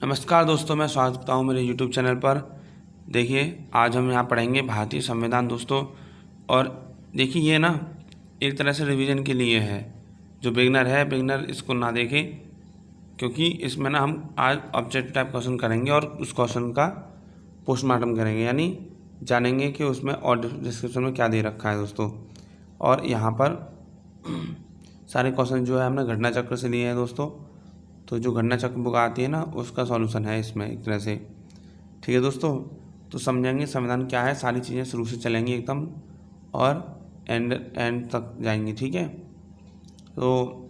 नमस्कार दोस्तों, मैं स्वागत करता हूँ मेरे यूट्यूब चैनल पर। देखिए, आज हम यहाँ पढ़ेंगे भारतीय संविधान दोस्तों। और देखिए, ये ना एक तरह से रिवीजन के लिए है। जो बिगनर इसको ना देखे, क्योंकि इसमें ना हम आज ऑब्जेक्टिव टाइप क्वेश्चन करेंगे और उस क्वेश्चन का पोस्टमार्टम करेंगे, यानी जानेंगे कि उसमें और डिस्क्रिप्शन में क्या दे रखा है दोस्तों। और यहाँ पर सारे क्वेश्चन जो है हमने घटना चक्र से लिए हैं दोस्तों। तो जो घटना चक्र बुक आती है ना, उसका सॉल्यूशन है इसमें एक तरह से। ठीक है दोस्तों, तो समझेंगे संविधान क्या है, सारी चीज़ें शुरू से चलेंगी एकदम और एंड तक जाएंगी। ठीक है, तो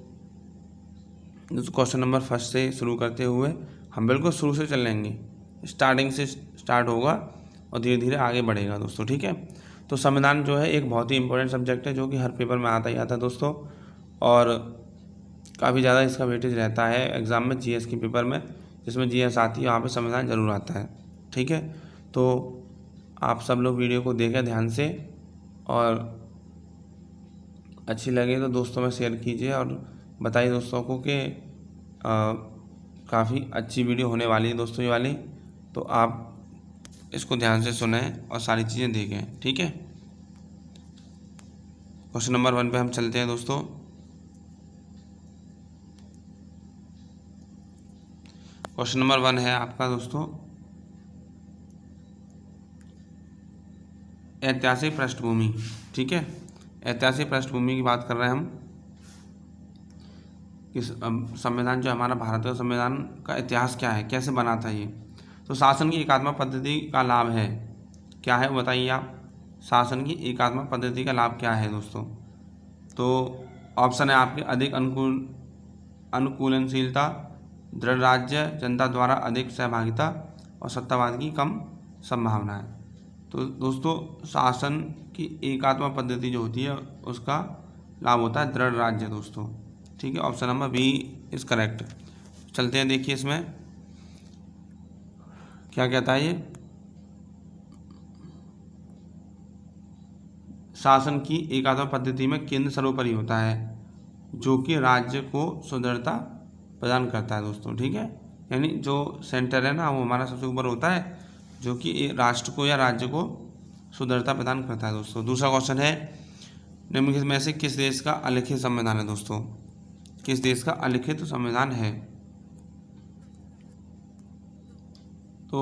क्वेश्चन नंबर फर्स्ट से शुरू करते हुए हम बिल्कुल शुरू से चलेंगे, स्टार्टिंग से स्टार्ट होगा और धीरे धीरे आगे बढ़ेगा दोस्तों। ठीक है, तो संविधान जो है एक बहुत ही इंपॉर्टेंट सब्जेक्ट है, जो कि हर पेपर में आता ही आता है दोस्तों। और काफ़ी ज़्यादा इसका वेटेज रहता है एग्ज़ाम में, जीएस के पेपर में, जिसमें जीएस आती है वहाँ पे संविधान जरूर आता है। ठीक है, तो आप सब लोग वीडियो को देखें ध्यान से, और अच्छी लगे तो दोस्तों में शेयर कीजिए और बताइए दोस्तों को कि काफ़ी अच्छी वीडियो होने वाली है दोस्तों ये वाली। तो आप इसको ध्यान से सुनें और सारी चीज़ें देखें। ठीक है, क्वेश्चन नंबर 1 पे हम चलते हैं दोस्तों। क्वेश्चन नंबर 1 है आपका दोस्तों, ऐतिहासिक पृष्ठभूमि। ठीक है, ऐतिहासिक पृष्ठभूमि की बात कर रहे हैं हम। इस संविधान जो हमारा भारत का संविधान का इतिहास क्या है, कैसे बना था ये। तो शासन की एकात्मक पद्धति का लाभ है, क्या है बताइए आप। शासन की एकात्मक पद्धति का लाभ क्या है दोस्तों। तो ऑप्शन है आपके, अधिक अनुकूलनशीलता, दृढ़ राज्य, जनता द्वारा अधिक सहभागिता और सत्तावाद की कम संभावना है। तो दोस्तों, शासन की एकात्मक पद्धति जो होती है उसका लाभ होता है दृढ़ राज्य दोस्तों। ठीक है, option number B is correct. चलते हैं, देखिए इसमें क्या कहता है ये। शासन की एकात्मक पद्धति में केंद्र सर्वोपरि होता है, जो कि राज्य को सुदृढ़ता प्रदान करता है दोस्तों। ठीक है, यानी जो सेंटर है ना, वो हमारा सबसे ऊपर होता है, जो कि राष्ट्र को या राज्य को सुदृढ़ता प्रदान करता है दोस्तों। दूसरा क्वेश्चन है, निम्नलिखित में से किस देश का अलिखित संविधान है दोस्तों। किस देश का अलिखित संविधान है। तो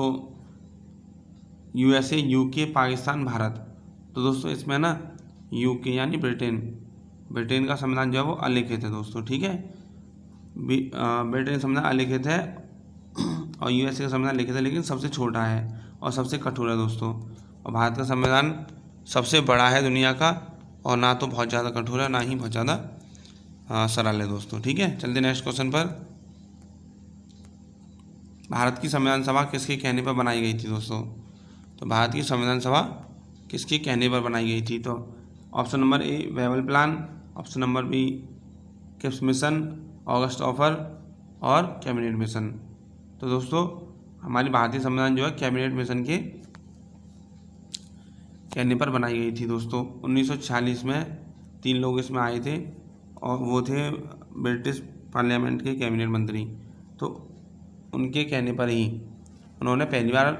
यूएसए, यूके, पाकिस्तान, भारत। तो दोस्तों इसमें ना यूके यानी ब्रिटेन का संविधान जो है वो अलिखित है दोस्तों। ठीक है, ब्रिटेन संविधान अलिखित है और यूएसए का संविधान लिखित है, लेकिन सबसे छोटा है और सबसे कठोर है दोस्तों। और भारत का संविधान सबसे बड़ा है दुनिया का, और ना तो बहुत ज़्यादा कठोर है, ना ही बहुत ज़्यादा सरल है दोस्तों। ठीक है, चलते नेक्स्ट क्वेश्चन पर। भारत की संविधान सभा किसके कहने पर बनाई गई थी दोस्तों। तो भारत की संविधान सभा किसके कहने पर बनाई गई थी। तो option number A Wavell plan, option number B Cripps mission, August offer और कैबिनेट मिशन। तो दोस्तों हमारी भारतीय संविधान जो है कैबिनेट मिशन के कहने पर बनाई गई थी दोस्तों। 1946 में 3 लोग इसमें आए थे, और वो थे ब्रिटिश पार्लियामेंट के कैबिनेट मंत्री। तो उनके कहने पर ही उन्होंने पहली बार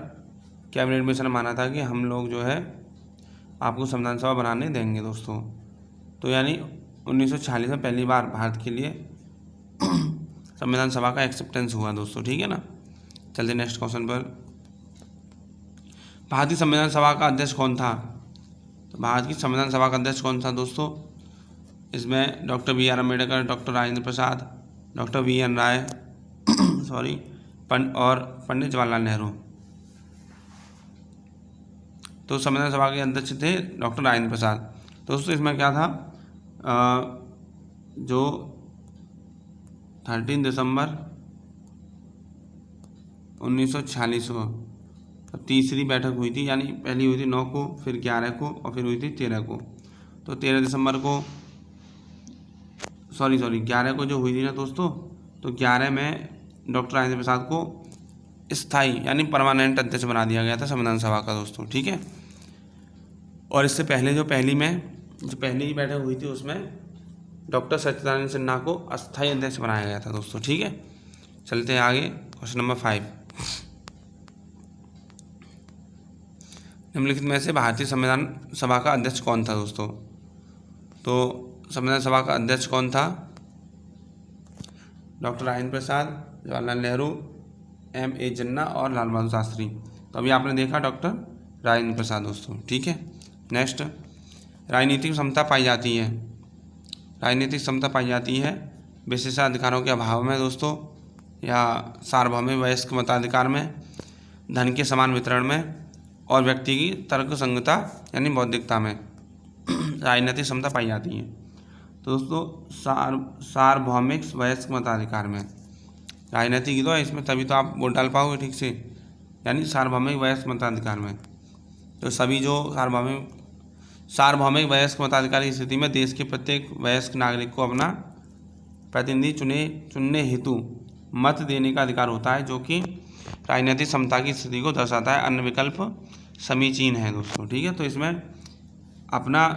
कैबिनेट मिशन माना था कि हम लोग जो है आपको संविधान सभा बनाने देंगे दोस्तों। तो यानी 1946 में पहली बार भारत के लिए संविधान सभा का एक्सेप्टेंस हुआ दोस्तों। ठीक है ना, चलते नेक्स्ट क्वेश्चन पर। भारतीय संविधान सभा का अध्यक्ष कौन था। तो भारत की संविधान सभा का अध्यक्ष कौन था दोस्तों। इसमें doctor B R Ambedkar, doctor Rajendra Prasad, doctor V N Rai और पंडित जवाहरलाल नेहरू। तो संविधान सभा के अध्यक्ष थे डॉक्टर राजेंद्र प्रसाद। दोस्तों इसमें क्या था, जो 13 दिसंबर 1946 को तीसरी बैठक हुई थी, यानी पहली हुई थी 9 को, फिर 11 को और फिर हुई थी 13 को। तो 13 दिसंबर को 11 को जो हुई थी ना दोस्तों, तो 11 में डॉक्टर राजेंद्र प्रसाद को स्थायी यानी परमानेंट अध्यक्ष बना दिया गया था संविधान सभा का दोस्तों। ठीक है, और इससे पहले जो पहली बैठक हुई थी उसमें डॉक्टर सच्चिदानंद सिन्हा को अस्थायी अध्यक्ष बनाया गया था दोस्तों। ठीक है, चलते हैं आगे, क्वेश्चन नंबर 5। निम्नलिखित में से भारतीय संविधान सभा का अध्यक्ष कौन था दोस्तों? तो संविधान सभा का अध्यक्ष कौन था? डॉक्टर राजेंद्र प्रसाद, जवाहरलाल नेहरू, M.A. जिन्ना और लाल बहादुर शास्त्री। तो अभी आपने देखा डॉक्टर राजेंद्र प्रसाद दोस्तों। ठीक है, नेक्स्ट, राजनीतिक समता पाई जाती है। राजनीतिक समता पाई जाती है विशेषाधिकारों के अभाव में दोस्तों, या सार्वभौमिक वयस्क मताधिकार में, धन के समान वितरण में, और व्यक्ति की तर्कसंगता यानी बौद्धिकता में राजनीतिक समता पाई जाती है। तो दोस्तों सार्वभौमिक वयस्क मताधिकार में, राजनीतिक ही तो है इसमें, तभी तो आप वोट डाल पाओगे ठीक से, यानी सार्वभौमिक वयस्क मताधिकार में। तो सभी जो सार्वभौमिक वयस्क मताधिकार की स्थिति में देश के प्रत्येक वयस्क नागरिक को अपना प्रतिनिधि चुनने हेतु मत देने का अधिकार होता है, जो कि राजनीतिक समता की स्थिति को दर्शाता है। अन्य विकल्प समीचीन है दोस्तों। ठीक है, तो इसमें अपना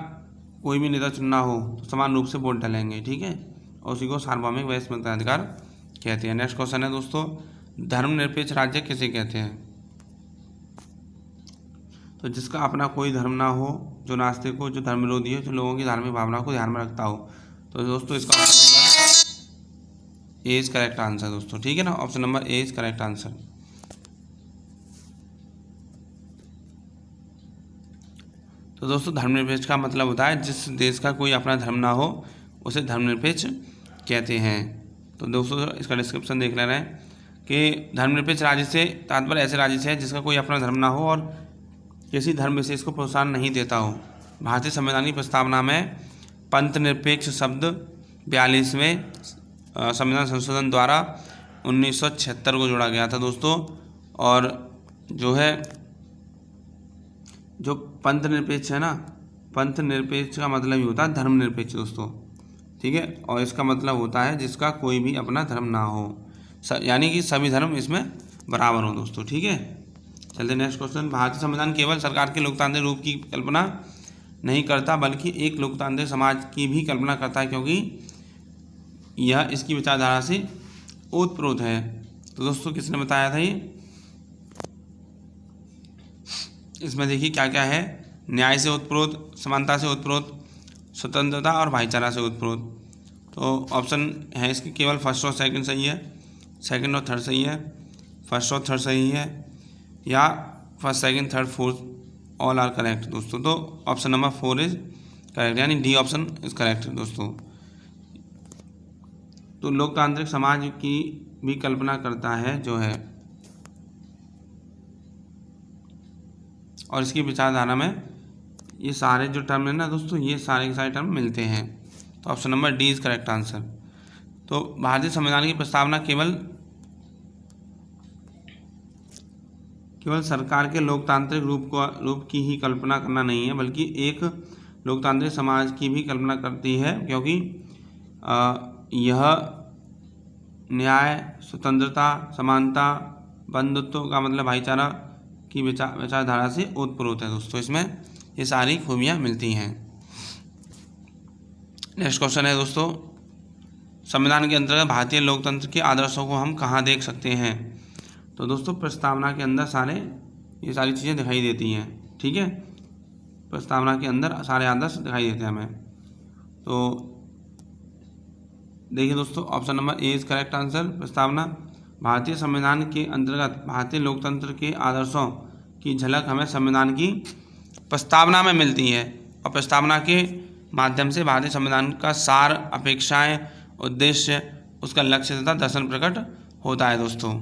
कोई भी नेता चुनना हो तो समान रूप से वोट डालेंगे। ठीक है, और उसी को सार्वभौमिक वयस्क मताधिकार कहते हैं। नेक्स्ट क्वेश्चन है दोस्तों, धर्मनिरपेक्ष राज्य किसे कहते हैं? तो जिसका अपना कोई धर्म ना हो, जो नास्तिक हो, जो धर्म विरोधी हो, जो लोगों की धार्मिक भावना को ध्यान में रखता हो। तो दोस्तों इसका option number A is correct answer दोस्तों। ठीक है ना, option number A is correct answer. तो दोस्तों धर्मनिरपेक्ष का मतलब होता है जिस देश का कोई अपना धर्म ना हो उसे धर्मनिरपेक्ष कहते हैं। तो दोस्तों इसका डिस्क्रिप्शन देख ले रहे हैं कि धर्मनिरपेक्ष राज्य से तात्पर्य ऐसे राज्य से है जिसका कोई अपना धर्म ना हो और किसी धर्म विशेष को प्रोत्साहन नहीं देता हो। भारतीय संविधान की प्रस्तावना में पंथ निरपेक्ष शब्द 42वें संविधान संशोधन द्वारा 1976 को जोड़ा गया था दोस्तों। और जो पंथ निरपेक्ष है ना, पंथ निरपेक्ष का मतलब ही होता है धर्मनिरपेक्ष दोस्तों। ठीक है, और इसका मतलब होता है जिसका कोई भी अपना धर्म ना हो, यानी कि सभी धर्म इसमें बराबर हो दोस्तों। ठीक है, चलते नेक्स्ट क्वेश्चन। भारतीय संविधान केवल सरकार के लोकतांत्रिक रूप की कल्पना नहीं करता बल्कि एक लोकतांत्रिक समाज की भी कल्पना करता है, क्योंकि यह इसकी विचारधारा से ओतप्रोत है। तो दोस्तों किसने बताया था ये? इसमें देखिए क्या क्या है, न्याय से ओतप्रोत, समानता से ओतप्रोत, स्वतंत्रता और भाईचारा से ओतप्रोत। तो ऑप्शन है इसके केवल फर्स्ट और सेकंड सही है, सेकंड और थर्ड सही है, फर्स्ट और थर्ड सही है, या first second third fourth all are correct दोस्तों। तो ऑप्शन नंबर 4 इज करेक्ट, यानी डी ऑप्शन इज करेक्ट दोस्तों। तो लोकतांत्रिक समाज की भी कल्पना करता है जो है, और इसकी विचारधारा में ये सारे जो टर्म है ना दोस्तों, ये सारे के सारे टर्म मिलते हैं। तो option number D is correct answer. तो भारतीय संविधान की प्रस्तावना केवल सरकार के लोकतांत्रिक रूप की ही कल्पना करना नहीं है, बल्कि एक लोकतांत्रिक समाज की भी कल्पना करती है, क्योंकि यह न्याय, स्वतंत्रता, समानता, बंधुत्व का मतलब भाईचारा की विचारधारा से ओतप्रोत है दोस्तों। इसमें ये सारी खूबियाँ मिलती हैं। नेक्स्ट क्वेश्चन है दोस्तों, संविधान के अंतर्गत भारतीय लोकतंत्र के आदर्शों को हम कहाँ देख सकते हैं? तो दोस्तों प्रस्तावना के अंदर ये सारी चीज़ें दिखाई देती हैं। ठीक है, प्रस्तावना के अंदर सारे आदर्श दिखाई देते हैं हमें। तो देखिए दोस्तों option number A is correct answer. प्रस्तावना भारतीय संविधान के अंतर्गत भारतीय लोकतंत्र के आदर्शों की झलक हमें संविधान की प्रस्तावना में मिलती है, और प्रस्तावना के माध्यम से भारतीय संविधान का सार, अपेक्षाएं, उद्देश्य, उसका लक्ष्य तथा दर्शन प्रकट होता है दोस्तों।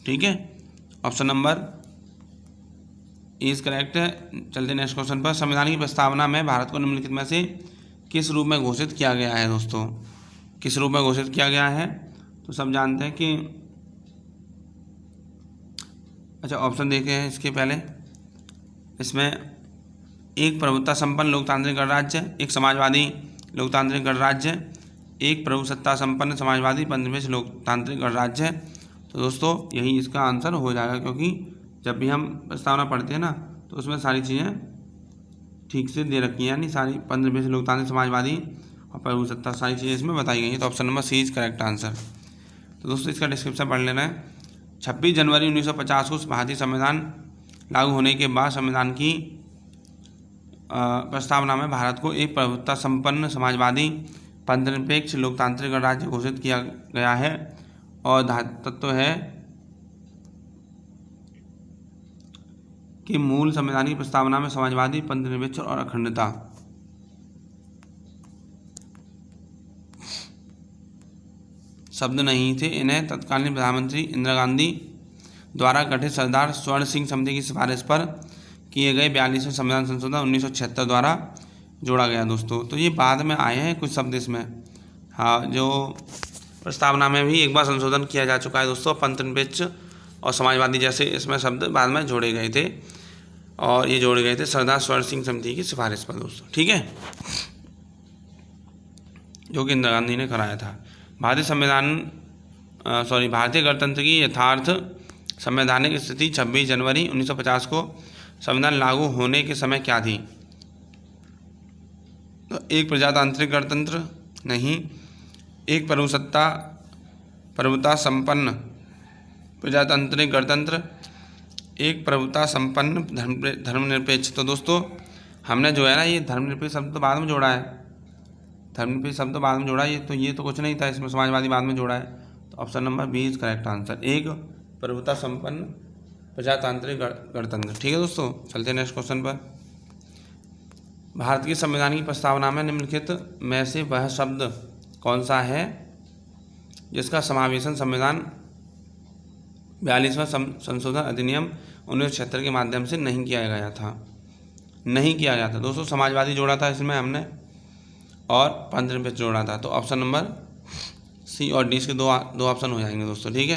ठीक है, ऑप्शन नंबर इज करेक्ट है। चलते नेक्स्ट क्वेश्चन पर। संविधान की प्रस्तावना में भारत को निम्नलिखित में से किस रूप में घोषित किया गया है दोस्तों? किस रूप में घोषित किया गया है? तो सब जानते हैं कि, अच्छा ऑप्शन देखे हैं इसके पहले। इसमें एक प्रभुत्ता संपन्न लोकतांत्रिक गणराज्य, एक समाजवादी लोकतांत्रिक गणराज्य, एक प्रभुसत्ता संपन्न समाजवादी पंथनिरपेक्ष लोकतांत्रिक गणराज्य। तो दोस्तों यही इसका आंसर हो जाएगा, क्योंकि जब भी हम प्रस्तावना पढ़ते हैं ना तो उसमें सारी चीज़ें ठीक से दे रखी हैं, यानी सारी पंथनिरपेक्ष लोकतांत्रिक समाजवादी और प्रभुसत्ता सारी चीज़ें इसमें बताई गई हैं। तो option number C is correct answer. तो दोस्तों इसका डिस्क्रिप्शन पढ़ लेना है। 26 जनवरी 1950 को भारतीय संविधान लागू होने के बाद संविधान की प्रस्तावना में भारत को एक प्रभुत्व संपन्न समाजवादी पंथनिरपेक्ष लोकतांत्रिक गणराज्य घोषित किया गया है और तत्व है कि मूल संवैधानिक प्रस्तावना में समाजवादी पंथनिरपेक्ष और अखंडता शब्द नहीं थे। इन्हें तत्कालीन प्रधानमंत्री इंदिरा गांधी द्वारा गठित सरदार स्वर्ण सिंह समिति की सिफारिश पर किए गए 42वें संविधान संशोधन 1976 द्वारा जोड़ा गया दोस्तों। तो ये बाद में आए हैं कुछ शब्द इसमें, हाँ, जो प्रस्तावना में भी एक बार संशोधन किया जा चुका है दोस्तों। पंथनिरपेक्ष और समाजवादी जैसे इसमें शब्द बाद में जोड़े गए थे और ये जोड़े गए थे सरदार स्वर्ण सिंह समिति की सिफारिश पर दोस्तों, ठीक है, जो कि इंदिरा गांधी ने कराया था। भारतीय गणतंत्र की यथार्थ संवैधानिक स्थिति 26 जनवरी 1950 को संविधान लागू होने के समय क्या थी? तो एक प्रजातांत्रिक गणतंत्र नहीं, एक प्रभुता संपन्न प्रजातांत्रिक गणतंत्र, एक प्रभुता संपन्न धर्मनिरपेक्ष। तो दोस्तों हमने जो है ना ये धर्मनिरपेक्ष शब्द तो बाद में जोड़ा है, धर्मनिरपेक्ष शब्द तो बाद में जोड़ा है, ये तो कुछ नहीं था इसमें, समाजवादी बाद में जोड़ा है। तो option number B is correct answer, एक प्रभुता संपन्न प्रजातांत्रिक गणतंत्र, ठीक है दोस्तों। चलते हैं नेक्स्ट क्वेश्चन पर। भारत की संवैधानिक प्रस्तावना में निम्नलिखित में से वह शब्द कौन सा है जिसका समावेशन संविधान 42वां संशोधन अधिनियम 1976 के माध्यम से नहीं किया गया था दोस्तों। समाजवादी जोड़ा था इसमें हमने और पंथनिरपेक्ष जोड़ा था। तो ऑप्शन नंबर सी और डी इसके दो ऑप्शन हो जाएंगे दोस्तों, ठीक है,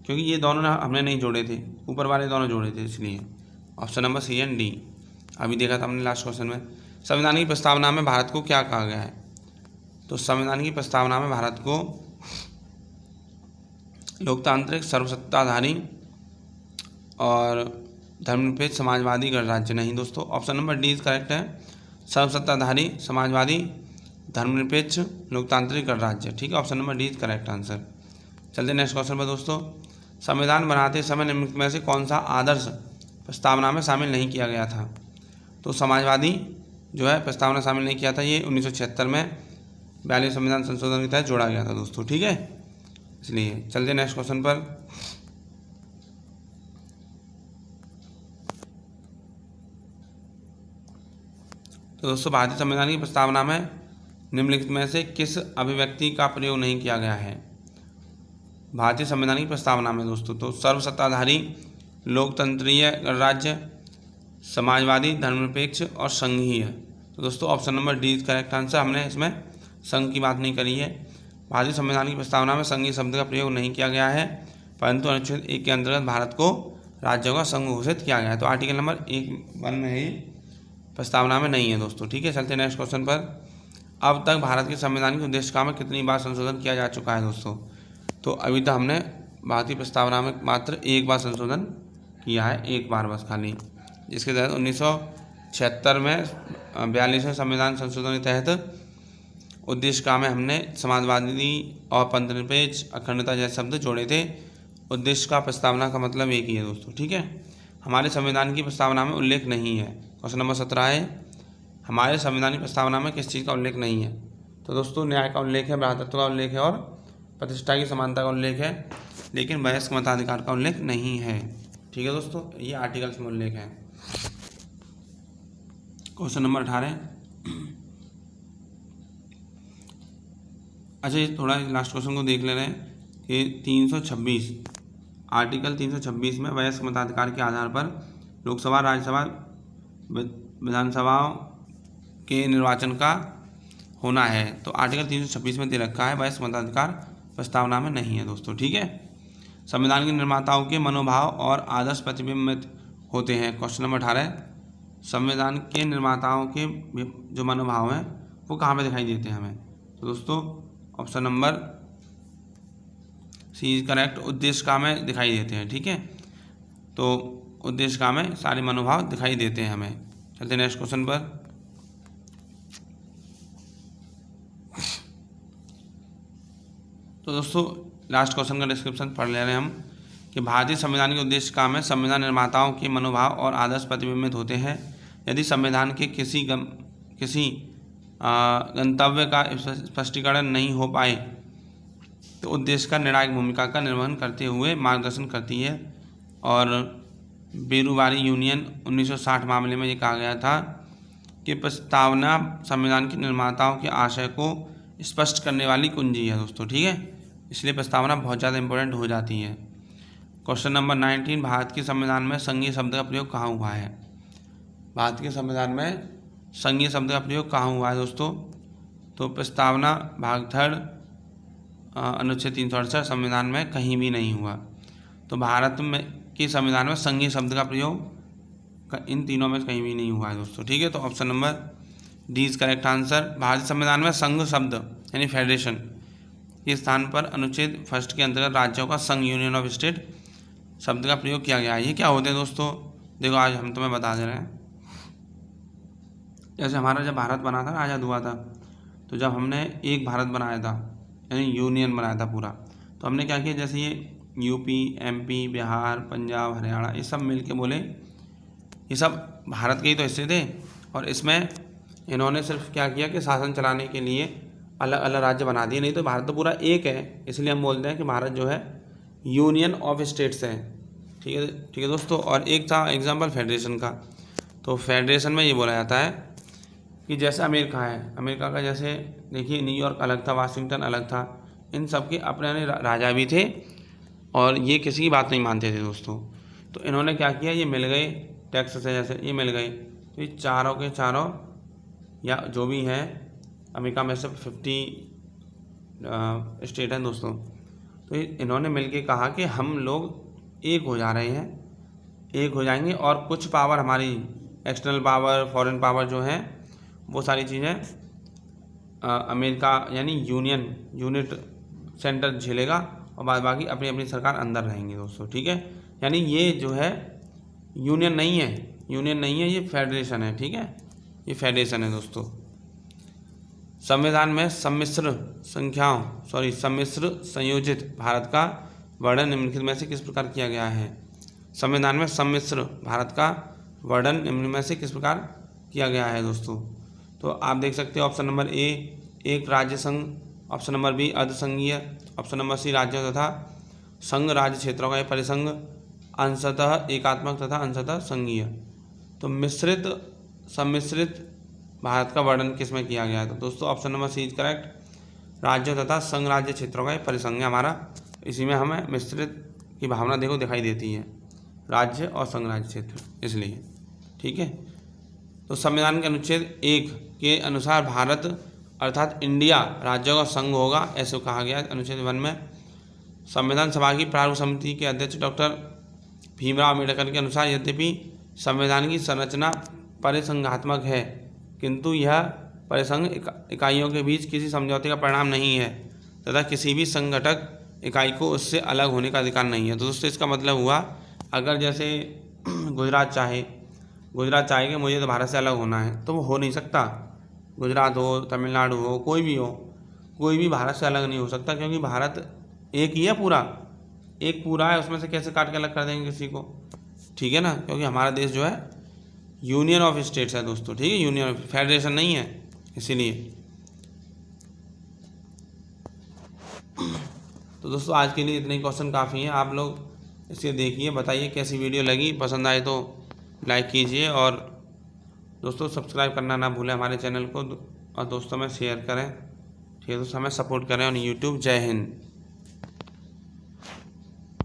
क्योंकि ये दोनों हमने नहीं जोड़े थे, ऊपर वाले दोनों जोड़े थे, इसलिए option number C and D. अभी देखा था हमने लास्ट क्वेश्चन में। संविधान की प्रस्तावना में भारत को क्या कहा गया है? तो संविधान की प्रस्तावना में भारत को लोकतांत्रिक सर्वसत्ताधारी और धर्मनिरपेक्ष समाजवादी गणराज्य नहीं दोस्तों, option number D is correct है, सर्वसत्ताधारी समाजवादी धर्मनिरपेक्ष लोकतांत्रिक गणराज्य, ठीक है, option number D is correct answer. चलते नेक्स्ट क्वेश्चन पर दोस्तों। संविधान बनाते समय निम्नलिखित में से कौन सा आदर्श प्रस्तावना में शामिल नहीं किया गया था? तो समाजवादी जो है प्रस्तावना शामिल नहीं किया था, ये 1976 में 42वें संविधान संशोधन के तहत जोड़ा गया था दोस्तों, ठीक है, इसलिए। चलते नेक्स्ट क्वेश्चन पर। तो दोस्तों भारतीय संविधान की प्रस्तावना में निम्नलिखित में से किस अभिव्यक्ति का प्रयोग नहीं किया गया है? भारतीय संविधान की प्रस्तावना में दोस्तों, तो सर्वसत्ताधारी लोकतंत्रीय गणराज्य, समाजवादी धर्मनिरपेक्ष और संघीय। तो दोस्तों option number D is correct answer, हमने इसमें संघ की बात नहीं करी है। भारतीय संविधान की प्रस्तावना में संघीय शब्द का प्रयोग नहीं किया गया है, परंतु अनुच्छेद 1 के अंतर्गत भारत को राज्यों का संघ घोषित किया गया है। तो आर्टिकल नंबर 1 में है, प्रस्तावना में नहीं है दोस्तों, ठीक है। चलते नेक्स्ट क्वेश्चन पर। अब तक भारत के संवैधानिक उद्देशिका में कितनी बार संशोधन किया जा चुका है दोस्तों? तो अभी तक हमने भारतीय प्रस्तावना में मात्र एक बार संशोधन किया है, एक बार बस खाली, जिसके तहत 1976 में 42वें संविधान संशोधन के तहत उद्देशिका में हमने समाजवादी और पंथनिरपेक्ष अखंडता जैसे शब्द जोड़े थे। उद्देशिका प्रस्तावना का मतलब एक ही है दोस्तों, ठीक है। हमारे संविधान की प्रस्तावना में उल्लेख नहीं है। क्वेश्चन नंबर 17 है, हमारे संविधान की प्रस्तावना में किस चीज़ का उल्लेख नहीं है? तो दोस्तों न्याय का उल्लेख है, भ्रातृत्व का उल्लेख है और प्रतिष्ठा की समानता का उल्लेख है, लेकिन वयस्क मताधिकार का उल्लेख नहीं है, ठीक है दोस्तों, ये आर्टिकल्स में उल्लेख है। Question number 18। अच्छा ये थोड़ा लास्ट क्वेश्चन को देख ले रहे हैं कि 326 आर्टिकल 326 में वयस्क मताधिकार के आधार पर लोकसभा राज्यसभा विधानसभाओं के निर्वाचन का होना है। तो आर्टिकल 326 में दे रखा है, वयस्क मताधिकार प्रस्तावना में नहीं है दोस्तों, ठीक है। संविधान के निर्माताओं के मनोभाव और आदर्श प्रतिबिंबित होते हैं। क्वेश्चन नंबर 18, संविधान के निर्माताओं के जो मनोभाव हैं वो कहाँ पे दिखाई देते हैं हमें? तो दोस्तों option number C is correct, उद्देशिका में दिखाई देते हैं, ठीक है। तो उद्देशिका में सारे मनोभाव दिखाई देते हैं हमें। चलते नेक्स्ट क्वेश्चन पर। तो दोस्तों लास्ट क्वेश्चन का डिस्क्रिप्शन पढ़ ले रहे हैं हम कि भारतीय संविधान के उद्देश्य काम है संविधान निर्माताओं के मनोभाव और आदर्श प्रतिबिंबित होते हैं। यदि संविधान के किसी गंतव्य का स्पष्टीकरण नहीं हो पाए तो उद्देश्य का निर्णायक भूमिका का निर्वहन करते हुए मार्गदर्शन करती है। और बेरुवारी यूनियन 1960 मामले में ये कहा गया था कि प्रस्तावना संविधान के निर्माताओं के आशय को स्पष्ट करने वाली कुंजी है दोस्तों, ठीक है, इसलिए प्रस्तावना बहुत ज़्यादा इंपॉर्टेंट हो जाती है। क्वेश्चन नंबर 19, भारत के संविधान में संघीय शब्द का प्रयोग कहाँ हुआ है? भारत के संविधान में संघीय शब्द का प्रयोग कहाँ हुआ है दोस्तों? तो प्रस्तावना भाग 3 अनुच्छेद 368 संविधान में कहीं भी नहीं हुआ। तो भारत में के संविधान में संघीय शब्द का प्रयोग इन तीनों में कहीं भी नहीं हुआ है दोस्तों, ठीक है। तो option number D is correct answer. भारतीय संविधान में संघ शब्द यानी फेडरेशन के स्थान पर अनुच्छेद 1 के अंतर्गत राज्यों का संघ यूनियन ऑफ स्टेट शब्द का प्रयोग किया गया है। ये क्या होते हैं दोस्तों? देखो आज हम तुम्हें बता दे रहे हैं। जैसे हमारा जब भारत बना था, आज़ाद हुआ था, तो जब हमने एक भारत बनाया था यानी यूनियन बनाया था पूरा, तो हमने क्या किया, जैसे ये यूपी, एमपी, बिहार, पंजाब, हरियाणा, ये सब मिल के बोले ये सब भारत के ही तो हिस्से थे। और इसमें इन्होंने सिर्फ क्या किया कि शासन चलाने के लिए अलग अलग राज्य बना दिए, नहीं तो भारत तो पूरा एक है। इसलिए हम बोलते हैं कि भारत जो है यूनियन ऑफ स्टेट्स है, ठीक है दोस्तों। और एक था एग्जाम्पल फेडरेशन का, तो फेडरेशन में ये बोला जाता है कि जैसे अमेरिका है, अमेरिका का जैसे देखिए न्यूयॉर्क अलग था, वाशिंगटन अलग था, इन सब के अपने राजा भी थे और ये किसी की बात नहीं मानते थे दोस्तों। तो इन्होंने क्या किया, ये मिल गए टैक्स से, जैसे ये मिल गए, तो ये चारों के चारों या जो भी हैं अमेरिका में से 50 स्टेट हैं दोस्तों, तो इन्होंने मिलके कहा कि हम लोग एक हो जा रहे हैं, एक हो जाएंगे और कुछ पावर हमारी एक्सटर्नल पावर, फॉरेन पावर जो है वो सारी चीज़ें अमेरिका यानी यूनिट सेंटर झेलेगा और बाद बाकी अपनी अपनी सरकार अंदर रहेंगे दोस्तों, ठीक है। यानी ये जो है यूनियन नहीं है, ये फेडरेशन है, ठीक है, ये फेडरेशन है दोस्तों। संविधान में सम्मिश्र संयोजित भारत का वर्णन निम्नलिखित में से किस प्रकार किया गया है? संविधान में सम्मिश्र भारत का वर्णन निम्न में से किस प्रकार किया गया है दोस्तों? तो आप देख सकते हो ऑप्शन नंबर ए एक राज्य संघ, ऑप्शन नंबर बी अर्धसंघीय, ऑप्शन नंबर सी राज्यों तथा संघ राज्य क्षेत्रों का परिसंघ, अंशतः एकात्मक तथा अंशतः संघीय। तो सम्मिश्रित भारत का वर्णन किस में किया गया है? तो दोस्तों option number C is correct, राज्यों तथा संघ राज्य क्षेत्रों का परिसंघ है हमारा। इसी में हमें मिश्रित की भावना देखो दिखाई देती है, राज्य और संघ राज्य क्षेत्र, इसलिए, ठीक है। तो संविधान के अनुच्छेद 1 के अनुसार भारत अर्थात इंडिया राज्यों का संघ होगा, ऐसे कहा गया है अनुच्छेद 1 में। संविधान सभा की प्रारूप समिति के अध्यक्ष डॉक्टर भीमराव अम्बेडकर के अनुसार यद्यपि संविधान की संरचना परिसंघात्मक है, किंतु यह परिसंघ इकाइयों के बीच किसी समझौते का परिणाम नहीं है तथा किसी भी संगठक इकाई को उससे अलग होने का अधिकार नहीं है। तो दोस्तों इसका मतलब हुआ, अगर जैसे गुजरात चाहे कि मुझे तो भारत से अलग होना है, तो वो हो नहीं सकता। गुजरात हो, तमिलनाडु हो, कोई भी भारत से अलग नहीं हो सकता, क्योंकि भारत एक ही है, पूरा है, उसमें से कैसे काट के अलग कर देंगे किसी को, ठीक है ना। क्योंकि हमारा देश जो है यूनियन ऑफ स्टेट्स है दोस्तों, ठीक है, यूनियन ऑफ फेडरेशन नहीं है, इसीलिए। तो दोस्तों आज के लिए इतने ही क्वेश्चन काफ़ी हैं, आप लोग इसे देखिए, बताइए कैसी वीडियो लगी, पसंद आए तो लाइक कीजिए और दोस्तों सब्सक्राइब करना ना भूलें हमारे चैनल को, और दोस्तों में शेयर करें, ठीक है दोस्तों, हमें सपोर्ट करें ऑन यूट्यूब। जय हिंद।